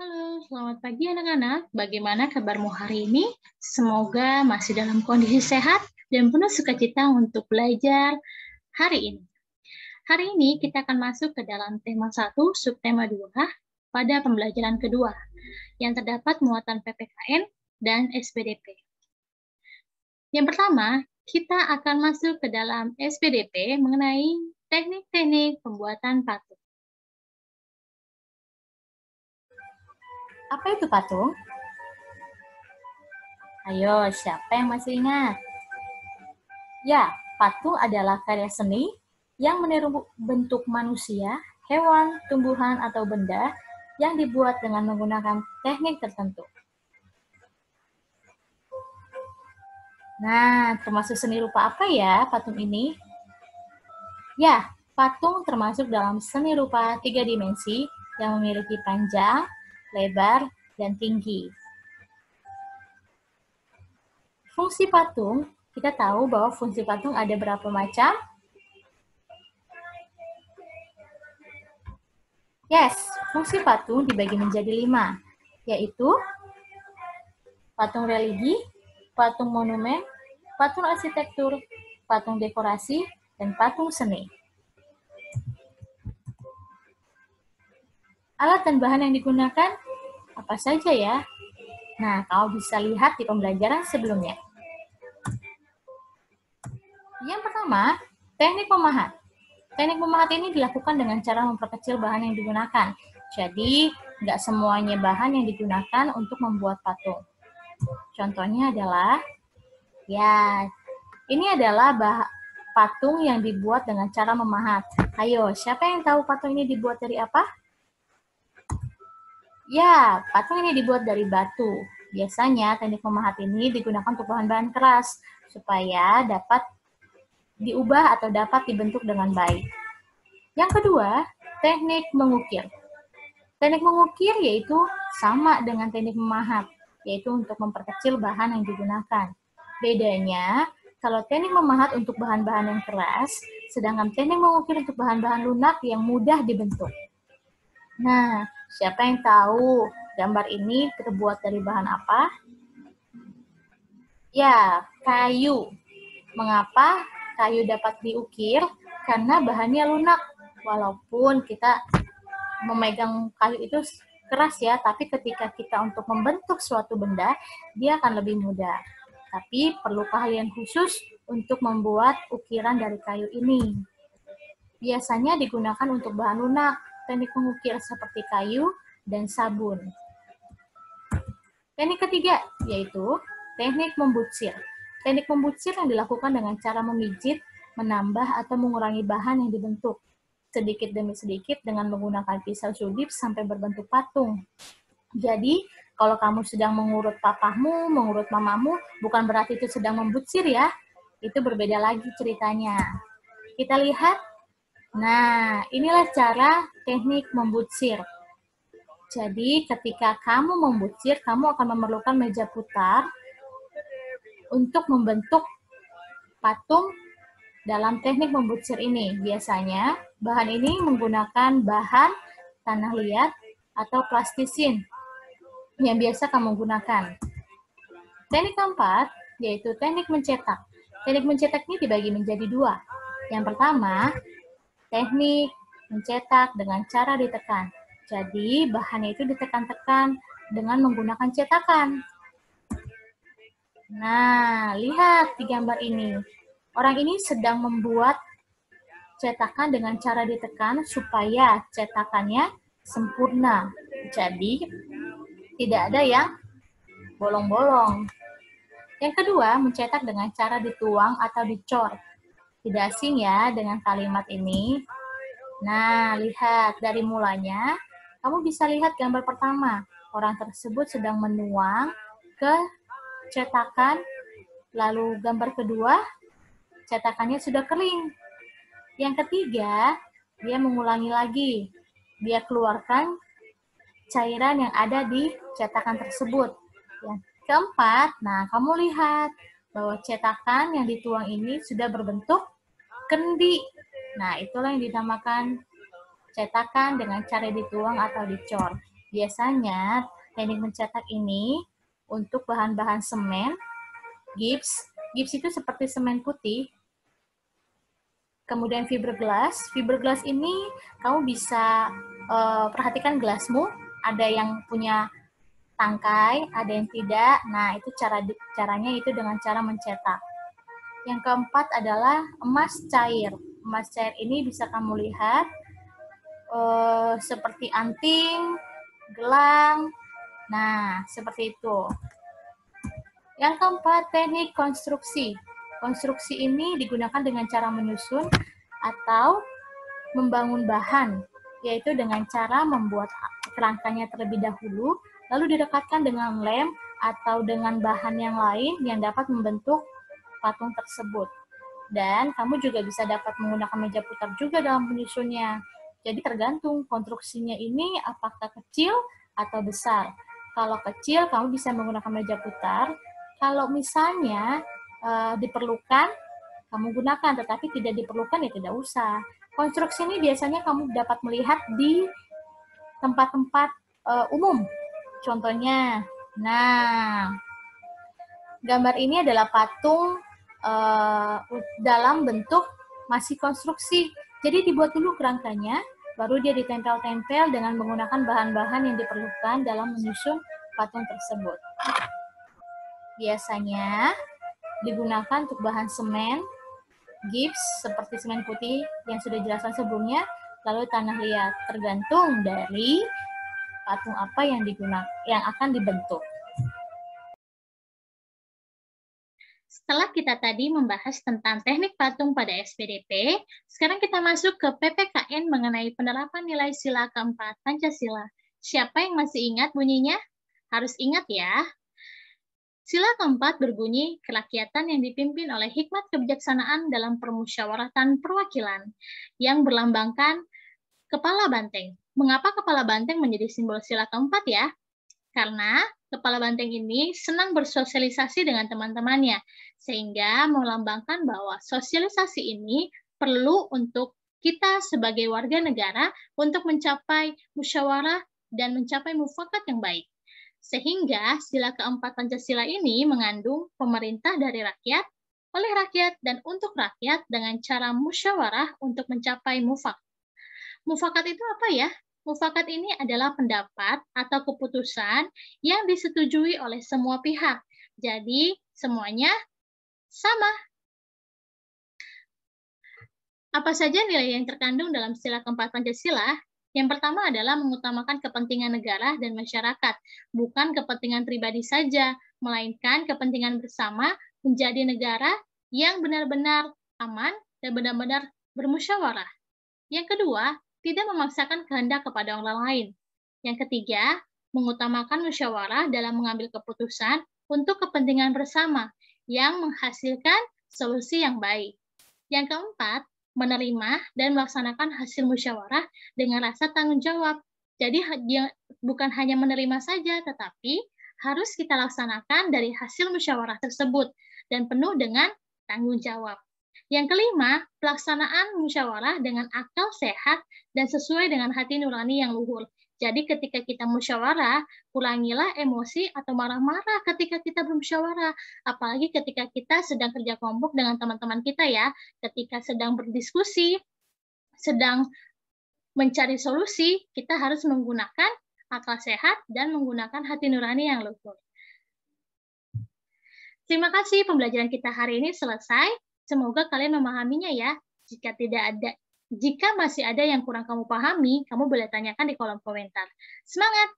Halo, selamat pagi anak-anak. Bagaimana kabarmu hari ini? Semoga masih dalam kondisi sehat dan penuh sukacita untuk belajar hari ini. Hari ini kita akan masuk ke dalam tema 1, subtema 2 pada pembelajaran kedua yang terdapat muatan PPKN dan SPDP. Yang pertama, kita akan masuk ke dalam SPDP mengenai teknik-teknik pembuatan patung. Apa itu patung? Ayo, siapa yang masih ingat? Ya, patung adalah karya seni yang meniru bentuk manusia, hewan, tumbuhan, atau benda yang dibuat dengan menggunakan teknik tertentu. Nah, termasuk seni rupa apa ya patung ini? Ya, patung termasuk dalam seni rupa 3 dimensi yang memiliki panjang, lebar, dan tinggi. Fungsi patung, kita tahu bahwa fungsi patung ada berapa macam? Yes, fungsi patung dibagi menjadi 5, yaitu patung religi, patung monumen, patung arsitektur, patung dekorasi, dan patung seni. Alat dan bahan yang digunakan apa saja ya? Nah, kamu bisa lihat di pembelajaran sebelumnya. Yang pertama, teknik memahat. Teknik memahat ini dilakukan dengan cara memperkecil bahan yang digunakan. Jadi, nggak semuanya bahan yang digunakan untuk membuat patung. Contohnya adalah, ya, ini adalah patung yang dibuat dengan cara memahat. Ayo, siapa yang tahu patung ini dibuat dari apa? Ya, patung ini dibuat dari batu. Biasanya teknik memahat ini digunakan untuk bahan-bahan keras supaya dapat diubah atau dapat dibentuk dengan baik. Yang kedua, teknik mengukir. Teknik mengukir yaitu sama dengan teknik memahat, yaitu untuk memperkecil bahan yang digunakan. Bedanya, kalau teknik memahat untuk bahan-bahan yang keras, sedangkan teknik mengukir untuk bahan-bahan lunak yang mudah dibentuk. Nah, siapa yang tahu gambar ini terbuat dari bahan apa? Ya, kayu. Mengapa kayu dapat diukir? Karena bahannya lunak. Walaupun kita memegang kayu itu keras ya, tapi ketika kita untuk membentuk suatu benda, dia akan lebih mudah. Tapi perlu keahlian khusus untuk membuat ukiran dari kayu ini. Biasanya digunakan untuk bahan lunak, teknik mengukir seperti kayu dan sabun. Teknik ketiga yaitu teknik membutsir. Teknik membutsir yang dilakukan dengan cara memijit, menambah atau mengurangi bahan yang dibentuk sedikit demi sedikit dengan menggunakan pisau sudip sampai berbentuk patung. Jadi, kalau kamu sedang mengurut papahmu, mengurut mamamu, bukan berarti itu sedang membutsir ya. Itu berbeda lagi ceritanya. Kita lihat. Nah, inilah cara teknik membutsir. Jadi, ketika kamu membutsir, kamu akan memerlukan meja putar untuk membentuk patung dalam teknik membutsir ini. Biasanya, bahan ini menggunakan bahan tanah liat atau plastisin yang biasa kamu gunakan. Teknik keempat, yaitu teknik mencetak. Teknik mencetak ini dibagi menjadi 2. Yang pertama, teknik mencetak dengan cara ditekan. Jadi, bahannya itu ditekan-tekan dengan menggunakan cetakan. Nah, lihat di gambar ini. Orang ini sedang membuat cetakan dengan cara ditekan supaya cetakannya sempurna. Jadi, tidak ada yang bolong-bolong. Yang kedua, mencetak dengan cara dituang atau dicor. Tidak asing ya dengan kalimat ini. Nah, lihat dari mulanya, kamu bisa lihat gambar pertama. Orang tersebut sedang menuang ke cetakan, lalu gambar kedua, cetakannya sudah kering. Yang ketiga, dia mengulangi lagi. Dia keluarkan cairan yang ada di cetakan tersebut. Yang keempat, nah kamu lihat bahwa cetakan yang dituang ini sudah berbentuk kendi. Nah, itulah yang dinamakan cetakan dengan cara dituang atau dicor. Biasanya teknik mencetak ini untuk bahan-bahan semen, gips itu seperti semen putih, kemudian fiberglass. Fiberglass ini kamu bisa perhatikan gelasmu, ada yang punya tangkai, ada yang tidak. Nah, itu caranya itu dengan cara mencetak. Yang keempat adalah emas cair. Emas cair ini bisa kamu lihat seperti anting, gelang. Nah, seperti itu. Yang keempat, teknik konstruksi. Konstruksi ini digunakan dengan cara menyusun atau membangun bahan, yaitu dengan cara membuat kerangkanya terlebih dahulu, lalu direkatkan dengan lem atau dengan bahan yang lain yang dapat membentuk patung tersebut. Dan kamu juga bisa dapat menggunakan meja putar juga dalam menyusunnya. Jadi tergantung konstruksinya ini apakah kecil atau besar. Kalau kecil, kamu bisa menggunakan meja putar. Kalau misalnya diperlukan, kamu gunakan, tetapi tidak diperlukan ya tidak usah. Konstruksi ini biasanya kamu dapat melihat di tempat-tempat umum. Contohnya, nah, gambar ini adalah patung dalam bentuk masih konstruksi. Jadi dibuat dulu kerangkanya, baru dia ditempel-tempel dengan menggunakan bahan-bahan yang diperlukan dalam menyusun patung tersebut. Biasanya digunakan untuk bahan semen, gips seperti semen putih yang sudah dijelaskan sebelumnya, lalu tanah liat, tergantung dari patung apa yang akan dibentuk. Setelah kita tadi membahas tentang teknik patung pada SPDP, sekarang kita masuk ke PPKN mengenai penerapan nilai sila keempat Pancasila. Siapa yang masih ingat bunyinya? Harus ingat ya. Sila keempat berbunyi kerakyatan yang dipimpin oleh hikmat kebijaksanaan dalam permusyawaratan perwakilan yang berlambangkan kepala banteng. Mengapa kepala banteng menjadi simbol sila keempat ya? Karena kepala banteng ini senang bersosialisasi dengan teman-temannya, sehingga melambangkan bahwa sosialisasi ini perlu untuk kita sebagai warga negara untuk mencapai musyawarah dan mencapai mufakat yang baik. Sehingga sila keempat Pancasila ini mengandung pemerintah dari rakyat, oleh rakyat, dan untuk rakyat dengan cara musyawarah untuk mencapai mufakat. Mufakat itu apa ya? Mufakat ini adalah pendapat atau keputusan yang disetujui oleh semua pihak. Jadi, semuanya sama. Apa saja nilai yang terkandung dalam sila keempat Pancasila? Yang pertama adalah mengutamakan kepentingan negara dan masyarakat, bukan kepentingan pribadi saja, melainkan kepentingan bersama menjadi negara yang benar-benar aman dan benar-benar bermusyawarah. Yang kedua, tidak memaksakan kehendak kepada orang lain. Yang ketiga, mengutamakan musyawarah dalam mengambil keputusan untuk kepentingan bersama yang menghasilkan solusi yang baik. Yang keempat, menerima dan melaksanakan hasil musyawarah dengan rasa tanggung jawab. Jadi bukan hanya menerima saja, tetapi harus kita laksanakan dari hasil musyawarah tersebut dan penuh dengan tanggung jawab. Yang kelima, pelaksanaan musyawarah dengan akal sehat dan sesuai dengan hati nurani yang luhur. Jadi ketika kita musyawarah, kurangilah emosi atau marah-marah ketika kita bermusyawarah. Apalagi ketika kita sedang kerja kelompok dengan teman-teman kita ya. Ketika sedang berdiskusi, sedang mencari solusi, kita harus menggunakan akal sehat dan menggunakan hati nurani yang luhur. Terima kasih, pembelajaran kita hari ini selesai. Semoga kalian memahaminya ya. Jika masih ada yang kurang kamu pahami, kamu boleh tanyakan di kolom komentar. Semangat!